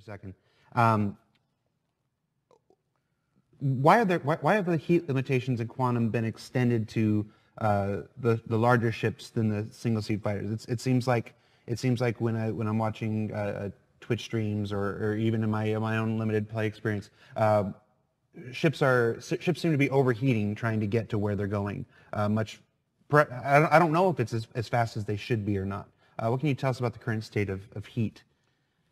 second. Why have the heat limitations in Quantum been extended to the larger ships than the single seat fighters? It seems like when I'm watching Twitch streams or even in my own limited play experience, ships seem to be overheating trying to get to where they're going. I don't know if it's as fast as they should be or not. What can you tell us about the current state of heat?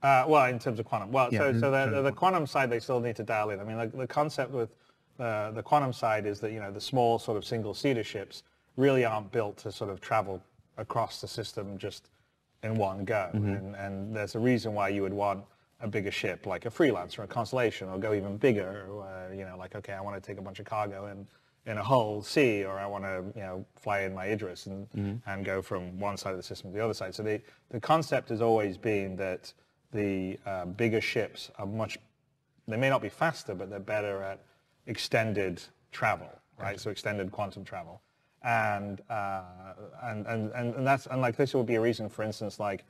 Well, in terms of Quantum, Yeah, so the Quantum side they still need to dial in. I mean, the concept with the Quantum side is that the small sort of single-seater ships really aren't built to sort of travel across the system just in one go. And there's a reason why you would want a bigger ship like a Freelancer or a Constellation, or go even bigger. Like, okay, I want to take a bunch of cargo in a whole sea, or I want to fly in my Idris and go from one side of the system to the other side. So the concept has always been that the bigger ships are they may not be faster, but they're better at extended travel, right? Gotcha. So extended quantum travel. And like this would be a reason, for instance, like,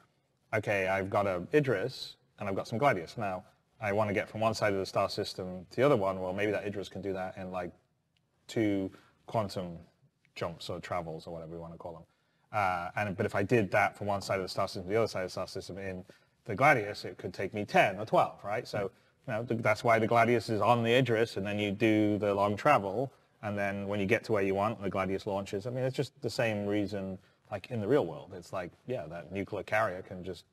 okay, I've got a Idris and I've got some Gladius. Now, I want to get from one side of the star system to the other one. Well, maybe that Idris can do that in like 2 quantum jumps or travels or whatever we want to call them. But if I did that from one side of the star system to the other side of the star system in the Gladius, it could take me 10 or 12, right? So that's why the Gladius is on the Idris, and then you do the long travel, and then when you get to where you want, the Gladius launches. I mean, it's just the same reason, like in the real world. It's like, yeah, that nuclear carrier can just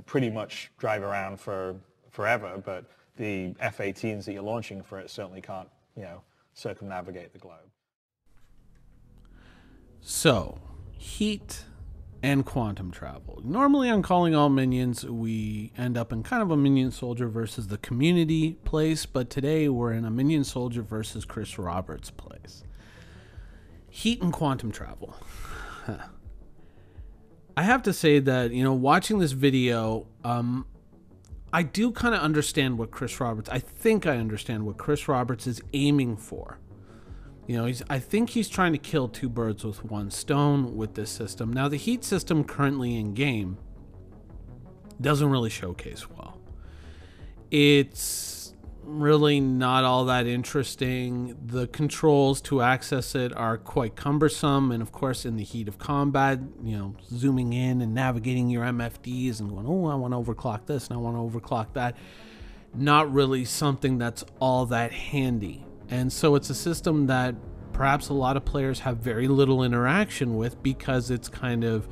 pretty much drive around for forever, but the F-18s that you're launching for it certainly can't circumnavigate the globe. So, heat and quantum travel. Normally on Calling All Minions, we end up in kind of a Minion Soldier versus the community place, but today we're in a Minion Soldier versus Chris Roberts place. Heat and quantum travel. I have to say that, watching this video, I do kind of understand what Chris Roberts, I think I understand what Chris Roberts is aiming for. I think he's trying to kill 2 birds with 1 stone with this system. Now, the heat system currently in game doesn't really showcase well. It's really not all that interesting. The controls to access it are quite cumbersome, and of course, in the heat of combat, zooming in and navigating your MFDs and going, oh, I want to overclock this and I want to overclock that. Not really something that's all that handy. And so it's a system that perhaps a lot of players have very little interaction with because it's kind of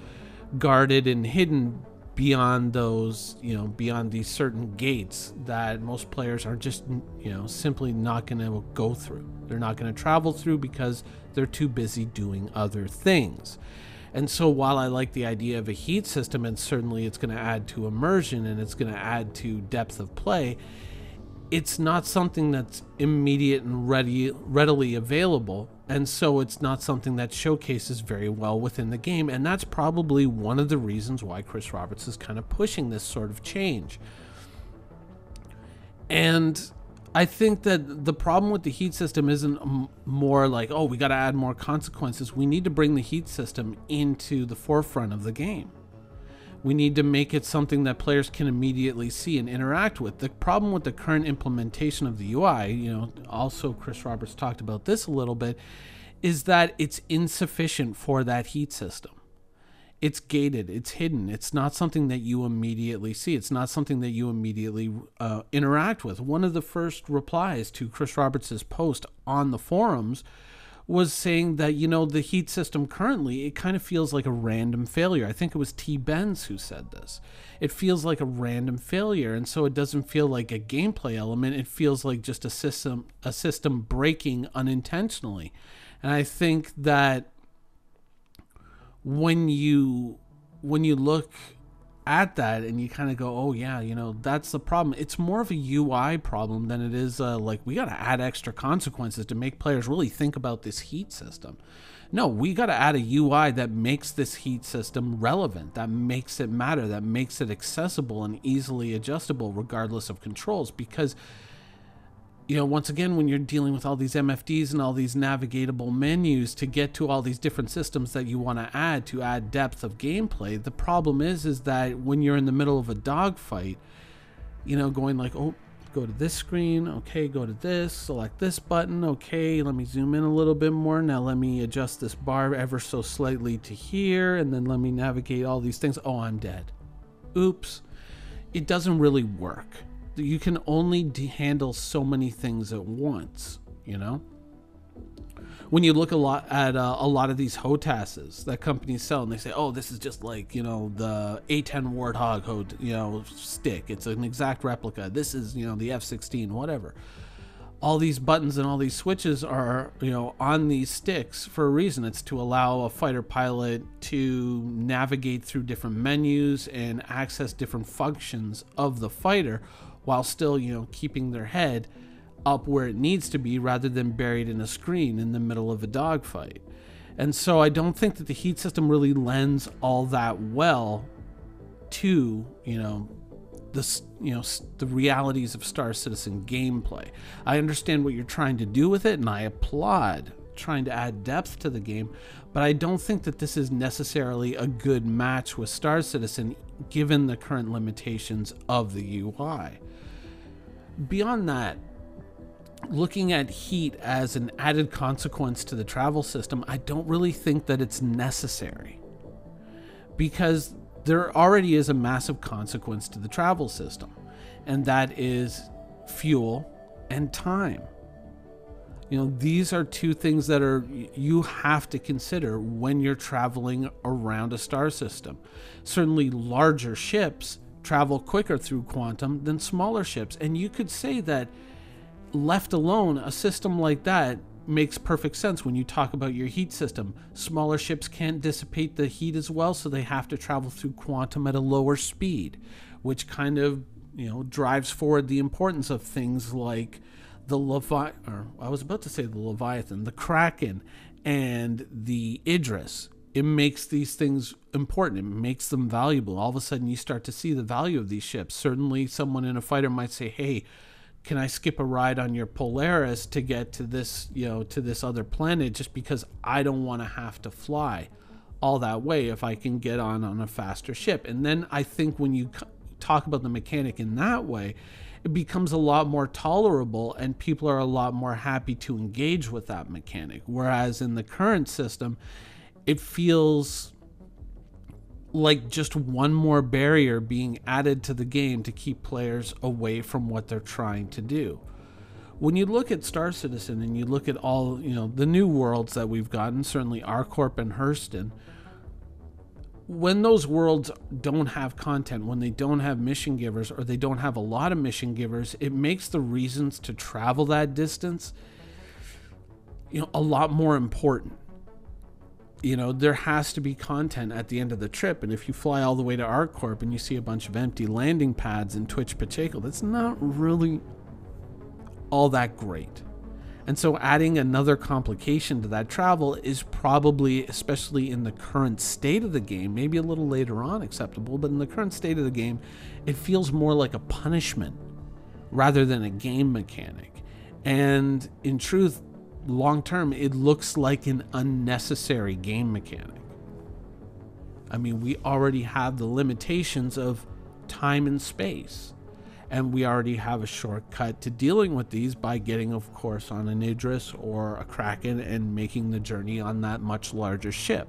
guarded and hidden beyond those, beyond these certain gates that most players are just, simply not going to go through. They're not going to travel through because they're too busy doing other things. And so while I like the idea of a heat system, and certainly it's going to add to immersion and it's going to add to depth of play, it's not something that's immediate and readily available, and so it's not something that showcases very well within the game, and that's probably one of the reasons why Chris Roberts is kind of pushing this sort of change. And I think that the problem with the heat system isn't more like, oh, we got to add more consequences. We need to bring the heat system into the forefront of the game. We need to make it something that players can immediately see and interact with. The problem with the current implementation of the UI, also Chris Roberts talked about this a little bit, is that it's insufficient for that heat system. It's gated, it's hidden, it's not something that you immediately see, it's not something that you immediately interact with. One of the first replies to Chris Roberts' post on the forums was saying that, the heat system currently, it kind of feels like a random failure. I think it was T. Benz who said this. It feels like a random failure, and so it doesn't feel like a gameplay element. It feels like just a system breaking unintentionally. And I think that when you look at that and you kind of go, oh yeah, that's the problem. It's more of a UI problem than it is like we got to add extra consequences to make players really think about this heat system. No, we got to add a UI that makes this heat system relevant, that makes it matter, that makes it accessible and easily adjustable regardless of controls. Because once again, when you're dealing with all these MFDs and all these navigatable menus to get to all these different systems that you want to add depth of gameplay, the problem is that when you're in the middle of a dogfight, going like, oh, go to this screen, okay, go to this, select this button, okay, let me zoom in a little bit more, now let me adjust this bar ever so slightly to here, and then let me navigate all these things. Oh, I'm dead. Oops. It doesn't really work. You can only handle so many things at once, When you look at a lot of these HOTASs that companies sell, and they say, oh, this is just like, the A10 Warthog, stick. It's an exact replica. This is, the F-16, whatever. All these buttons and all these switches are, on these sticks for a reason. It's to allow a fighter pilot to navigate through different menus and access different functions of the fighter while still, keeping their head up where it needs to be rather than buried in a screen in the middle of a dogfight. And so I don't think that the heat system really lends all that well to, the realities of Star Citizen gameplay. I understand what you're trying to do with it, and I applaud trying to add depth to the game, but I don't think that this is necessarily a good match with Star Citizen given the current limitations of the UI. Beyond that, looking at heat as an added consequence to the travel system, I don't really think that it's necessary, because there already is a massive consequence to the travel system, and that is fuel and time. These are two things that you have to consider when you're traveling around a star system. Certainly larger ships travel quicker through quantum than smaller ships, and you could say that left alone, a system like that makes perfect sense when you talk about your heat system. Smaller ships can't dissipate the heat as well, so they have to travel through quantum at a lower speed, which kind of, drives forward the importance of things like the Leviathan, the Kraken, and the Idris. It makes these things important. It makes them valuable. All of a sudden, you start to see the value of these ships. Certainly, someone in a fighter might say, hey, can I skip a ride on your Polaris to get to this, to this other planet, just because I don't want to have to fly all that way if I can get on a faster ship? And then I think when you talk about the mechanic in that way, it becomes a lot more tolerable, and people are a lot more happy to engage with that mechanic. Whereas in the current system, it feels like just one more barrier being added to the game to keep players away from what they're trying to do. When you look at Star Citizen and you look at all, the new worlds that we've gotten, certainly ArcCorp and Hurston, when those worlds don't have content, when they don't have mission givers, or they don't have a lot of mission givers, it makes the reasons to travel that distance, a lot more important. There has to be content at the end of the trip, and if you fly all the way to ArcCorp and you see a bunch of empty landing pads in Twitch Pacheco, that's not really all that great. And so adding another complication to that travel is probably, especially in the current state of the game, maybe a little later on acceptable, but in the current state of the game, it feels more like a punishment rather than a game mechanic. And in truth, long term, it looks like an unnecessary game mechanic. I mean, we already have the limitations of time and space, and we already have a shortcut to dealing with these by getting, of course, on an Idris or a Kraken and making the journey on that much larger ship.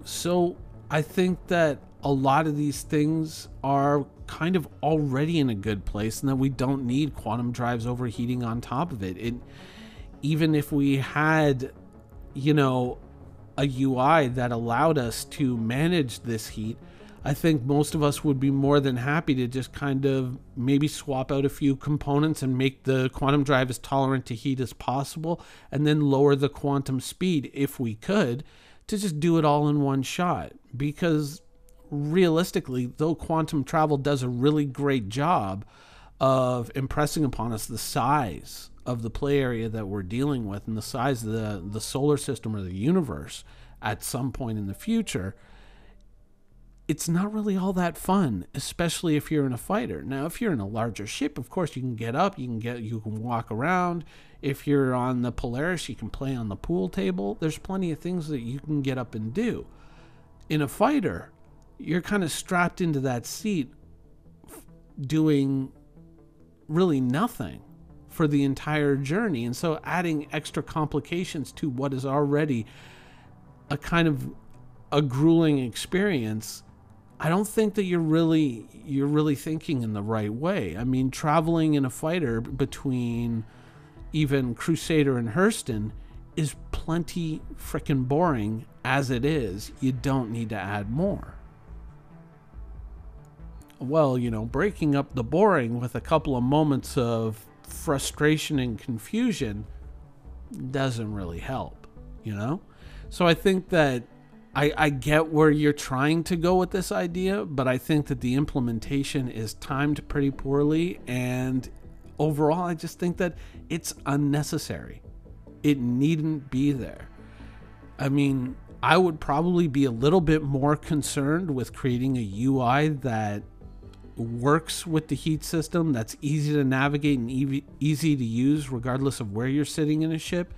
So I think that a lot of these things are kind of already in a good place, and that we don't need quantum drives overheating on top of it. Even if we had, a UI that allowed us to manage this heat, I think most of us would be more than happy to just kind of maybe swap out a few components and make the quantum drive as tolerant to heat as possible, and then lower the quantum speed if we could, to just do it all in one shot. Because realistically, though quantum travel does a really great job of impressing upon us the size of the play area that we're dealing with and the size of the solar system or the universe at some point in the future, it's not really all that fun, especially if you're in a fighter. Now, if you're in a larger ship, of course, you can get up, you can walk around. If you're on the Polaris, you can play on the pool table. There's plenty of things that you can get up and do. In a fighter, you're kind of strapped into that seat doing really nothing for the entire journey. And so adding extra complications to what is already a kind of a grueling experience, I don't think that you're really thinking in the right way. I mean, traveling in a fighter between even Crusader and Hurston is plenty frickin' boring as it is. You don't need to add more. Well, breaking up the boring with a couple of moments of frustration and confusion doesn't really help, So I think that I get where you're trying to go with this idea, but I think that the implementation is timed pretty poorly, and overall, I just think that it's unnecessary. It needn't be there. I mean, I would probably be a little bit more concerned with creating a UI that works with the heat system, that's easy to navigate and easy to use regardless of where you're sitting in a ship,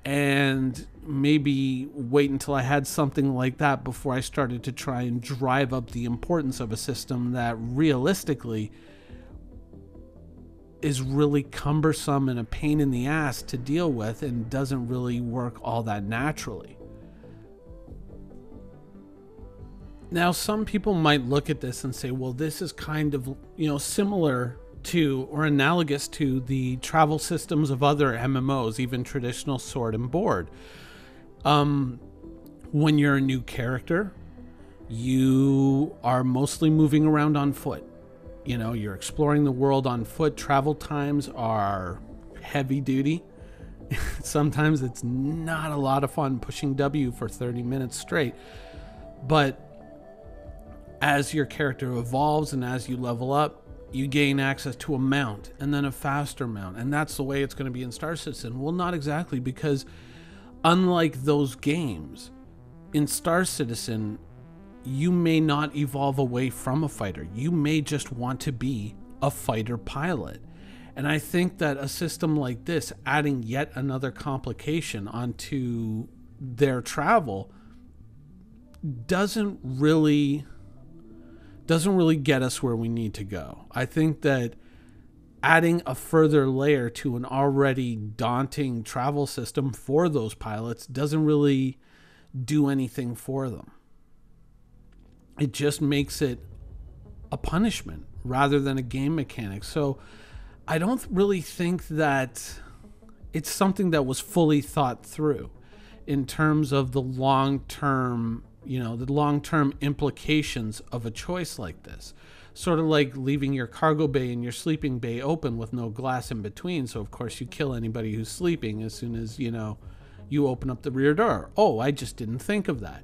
and maybe wait until I had something like that before I started to try and drive up the importance of a system that realistically is really cumbersome and a pain in the ass to deal with and doesn't really work all that naturally. Now, some people might look at this and say, well, this is kind of, similar to or analogous to the travel systems of other MMOs, even traditional sword and board. When you're a new character, you are mostly moving around on foot. You're exploring the world on foot. Travel times are heavy duty. Sometimes it's not a lot of fun pushing W for 30 minutes straight. But as your character evolves and as you level up, you gain access to a mount and then a faster mount. And that's the way it's going to be in Star Citizen. Well, not exactly, because unlike those games, in Star Citizen, you may not evolve away from a fighter. You may just want to be a fighter pilot. And I think that a system like this, adding yet another complication onto their travel, doesn't really get us where we need to go. I think that adding a further layer to an already daunting travel system for those pilots doesn't really do anything for them. It just makes it a punishment rather than a game mechanic. So I don't really think that it's something that was fully thought through in terms of the long-term implications of a choice like this. Sort of like leaving your cargo bay and your sleeping bay open with no glass in between. So of course you kill anybody who's sleeping as soon as, you open up the rear door. Oh, I just didn't think of that.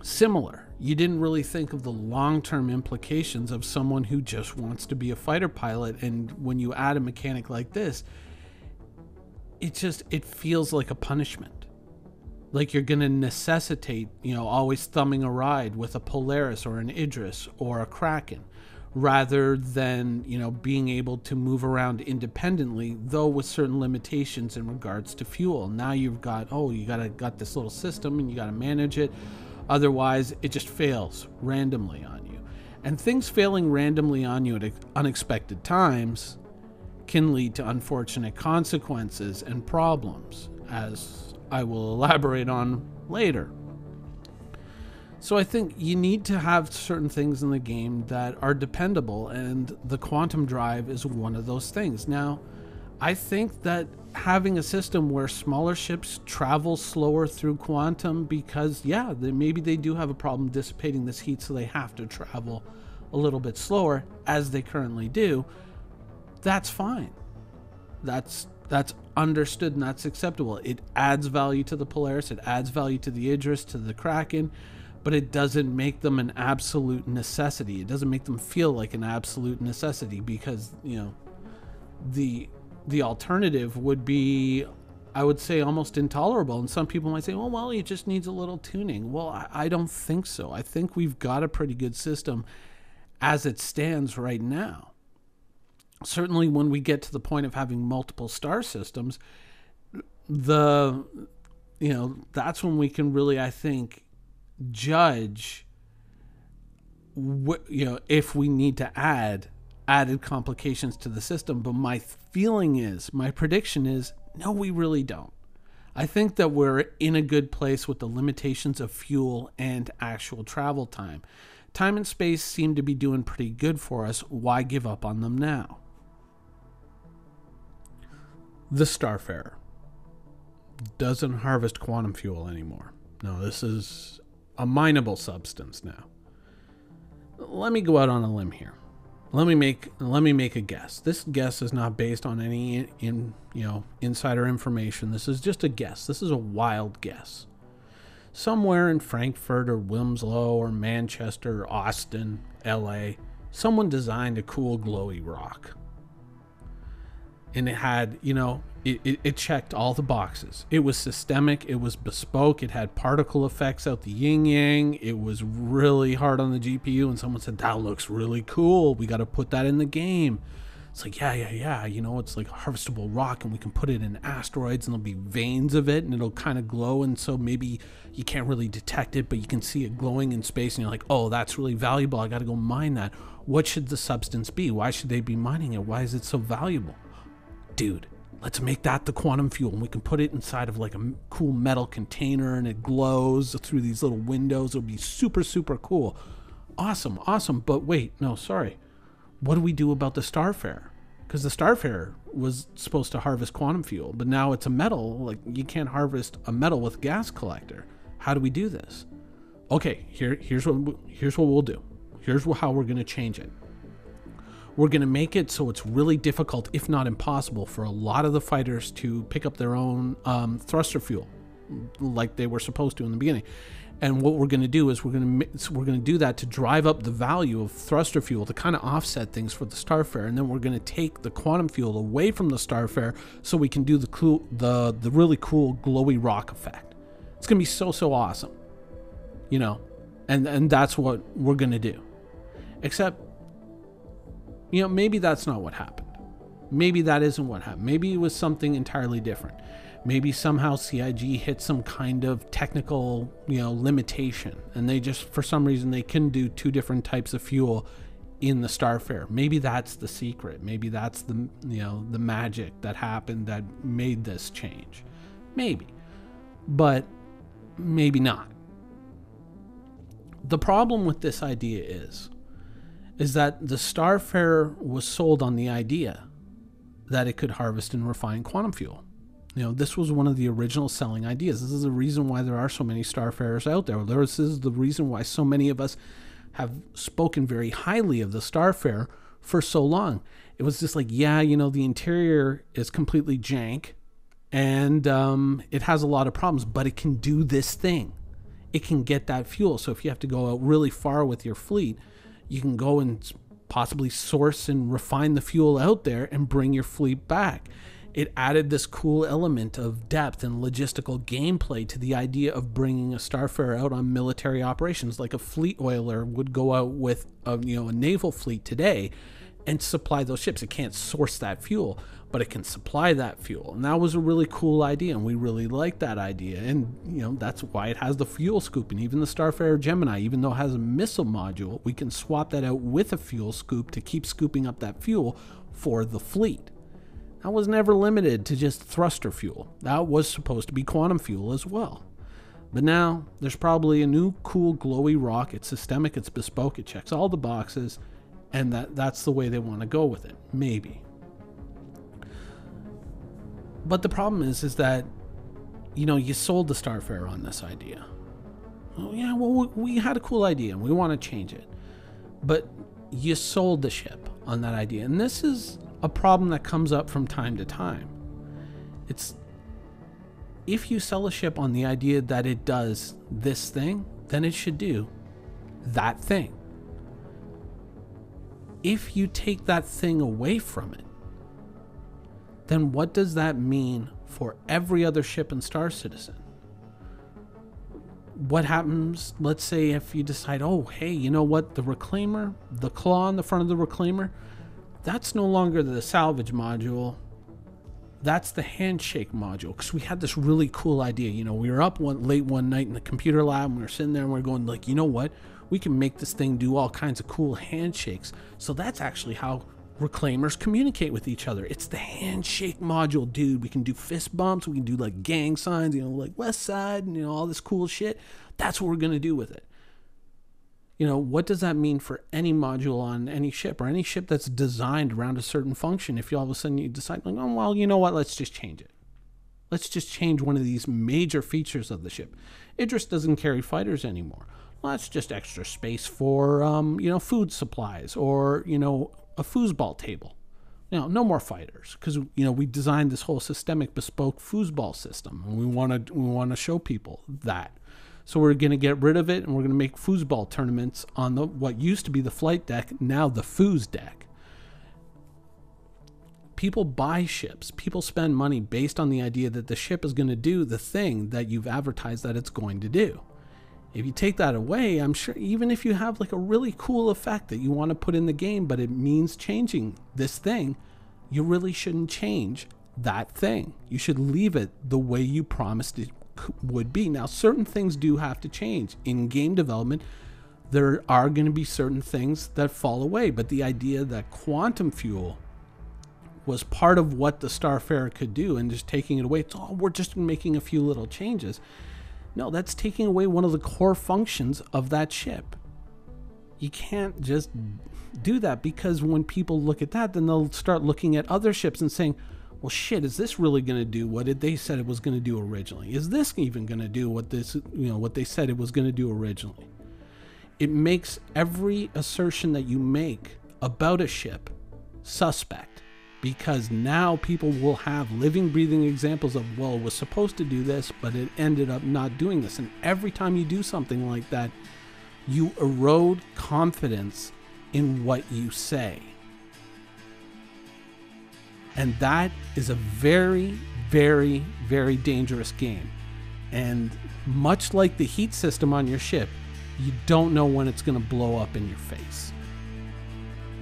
Similar. You didn't really think of the long-term implications of someone who just wants to be a fighter pilot. And when you add a mechanic like this, it feels like a punishment. Like you're going to necessitate, always thumbing a ride with a Polaris or an Idris or a Kraken, rather than, being able to move around independently, though with certain limitations in regards to fuel. Now you've got this little system and you got to manage it. Otherwise, it just fails randomly on you. And things failing randomly on you at unexpected times can lead to unfortunate consequences and problems, as I will elaborate on later. So I think you need to have certain things in the game that are dependable, and the quantum drive is one of those things. Now, I think that having a system where smaller ships travel slower through quantum because, maybe they do have a problem dissipating this heat, so they have to travel a little bit slower, as they currently do, that's fine. That's understood and that's acceptable. It adds value to the Polaris, it adds value to the Idris, to the Kraken, but it doesn't make them an absolute necessity. It doesn't make them feel like an absolute necessity, because, the alternative would be, I would say, almost intolerable. And some people might say, well, it just needs a little tuning. Well, I don't think so. I think we've got a pretty good system as it stands right now. Certainly when we get to the point of having multiple star systems, that's when we can really, I think, judge if we need to add added complications to the system. But my prediction is, no, we really don't. I think that we're in a good place with the limitations of fuel and actual travel time. Time and space seem to be doing pretty good for us. Why give up on them now? The Starfarer doesn't harvest quantum fuel anymore. No, this is a mineable substance now. Let me go out on a limb here. Let me make a guess. This guess is not based on any insider information. This is just a guess. This is a wild guess. Somewhere in Frankfurt or Wilmslow or Manchester or Austin, LA, someone designed a cool glowy rock. And it had, it checked all the boxes. It was systemic. It was bespoke. It had particle effects out the yin yang. It was really hard on the GPU. And someone said, that looks really cool. We got to put that in the game. It's like, yeah. It's like a harvestable rock, and we can put it in asteroids, and there'll be veins of it, and it'll kind of glow. And so maybe you can't really detect it, but you can see it glowing in space. And you're like, oh, that's really valuable. I got to go mine that. What should the substance be? Why should they be mining it? Why is it so valuable? Dude, let's make that the quantum fuel, and we can put it inside of like a cool metal container, and it glows through these little windows. It'll be super, super cool. Awesome. But wait, no, sorry. What do we do about the Starfarer? Because the Starfarer was supposed to harvest quantum fuel, but now it's a metal. Like, you can't harvest a metal with gas collector. How do we do this? Okay, here's what we'll do. Here's how we're going to change it. We're going to make it so it's really difficult, if not impossible, for a lot of the fighters to pick up their own thruster fuel, like they were supposed to in the beginning. And what we're going to do is we're going to do that to drive up the value of thruster fuel to kind of offset things for the Starfarer, and then we're going to take the quantum fuel away from the Starfarer so we can do the really cool glowy rock effect. It's going to be so awesome, and that's what we're going to do. Except, maybe that's not what happened. Maybe that isn't what happened. Maybe it was something entirely different. Maybe somehow CIG hit some kind of technical, limitation, and they just, for some reason, they couldn't do two different types of fuel in the Starfarer. Maybe that's the secret. Maybe that's the magic that happened that made this change. Maybe, but maybe not. The problem with this idea is that the Starfarer was sold on the idea that it could harvest and refine quantum fuel. This was one of the original selling ideas. This is the reason why there are so many Starfarers out there. This is the reason why so many of us have spoken very highly of the Starfarer for so long. It was just like, the interior is completely jank, and it has a lot of problems, but it can do this thing. It can get that fuel. So if you have to go out really far with your fleet, you can go and possibly source and refine the fuel out there and bring your fleet back. It added this cool element of depth and logistical gameplay to the idea of bringing a Starfarer out on military operations, like a fleet oiler would go out with a naval fleet today and supply those ships. It can't source that fuel, but it can supply that fuel. And that was a really cool idea, and we really liked that idea. And, that's why it has the fuel scoop. And even the Starfarer Gemini, even though it has a missile module, we can swap that out with a fuel scoop to keep scooping up that fuel for the fleet. That was never limited to just thruster fuel. That was supposed to be quantum fuel as well. But now there's probably a new cool glowy rock. It's systemic, it's bespoke, it checks all the boxes, and that's the way they want to go with it. Maybe. But the problem is that, you sold the Starfarer on this idea. Oh yeah, well, we had a cool idea and we want to change it. But you sold the ship on that idea. And this is a problem that comes up from time to time. It's, if you sell a ship on the idea that it does this thing, then it should do that thing. If you take that thing away from it, then what does that mean for every other ship in Star Citizen? What happens, let's say, if you decide, oh, hey, you know what, the Reclaimer, the claw on the front of the Reclaimer, that's no longer the salvage module. That's the handshake module, because we had this really cool idea. You know, we were up late one night in the computer lab, and we were sitting there and we are going like, you know what? We can make this thing do all kinds of cool handshakes. So that's actually how reclaimers communicate with each other. It's the handshake module, dude. We can do fist bumps. We can do like gang signs, you know, like West Side, and, you know, all this cool shit. That's what we're going to do with it. You know, what does that mean for any module on any ship, or any ship that's designed around a certain function? If you all of a sudden you decide, like, oh, well, you know what, let's just change it. Let's just change one of these major features of the ship. Idris doesn't carry fighters anymore. Well, that's just extra space for, you know, food supplies, or, you know, a foosball table. You know, no more fighters, because, you know, we designed this whole systemic bespoke foosball system, and we want to show people that. So we're going to get rid of it, and we're going to make foosball tournaments on the what used to be the flight deck, now the foos deck. People buy ships. People spend money based on the idea that the ship is going to do the thing that you've advertised that it's going to do. If you take that away, I'm sure even if you have like a really cool effect that you want to put in the game, but it means changing this thing, you really shouldn't change that thing. You should leave it the way you promised it would be. Now, certain things do have to change. In game development, there are going to be certain things that fall away, but the idea that quantum fuel was part of what the Starfarer could do, and just taking it away, it's, oh, we're just making a few little changes. No, that's taking away one of the core functions of that ship. You can't just do that, because when people look at that, then they'll start looking at other ships and saying, well, shit, is this really going to do what they said it was going to do originally? Is this even going to do what what they said it was going to do originally? It makes every assertion that you make about a ship suspect, because now people will have living, breathing examples of, well, it was supposed to do this, but it ended up not doing this. And every time you do something like that, you erode confidence in what you say. And that is a very, very, very dangerous game. And much like the heat system on your ship, you don't know when it's going to blow up in your face.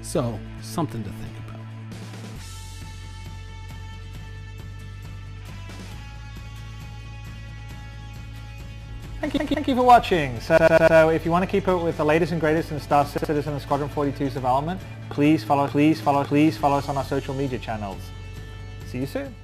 So, something to think about. Thank you for watching. So if you want to keep up with the latest and greatest in Star Citizen and Squadron 42's development, please follow us on our social media channels. See you soon.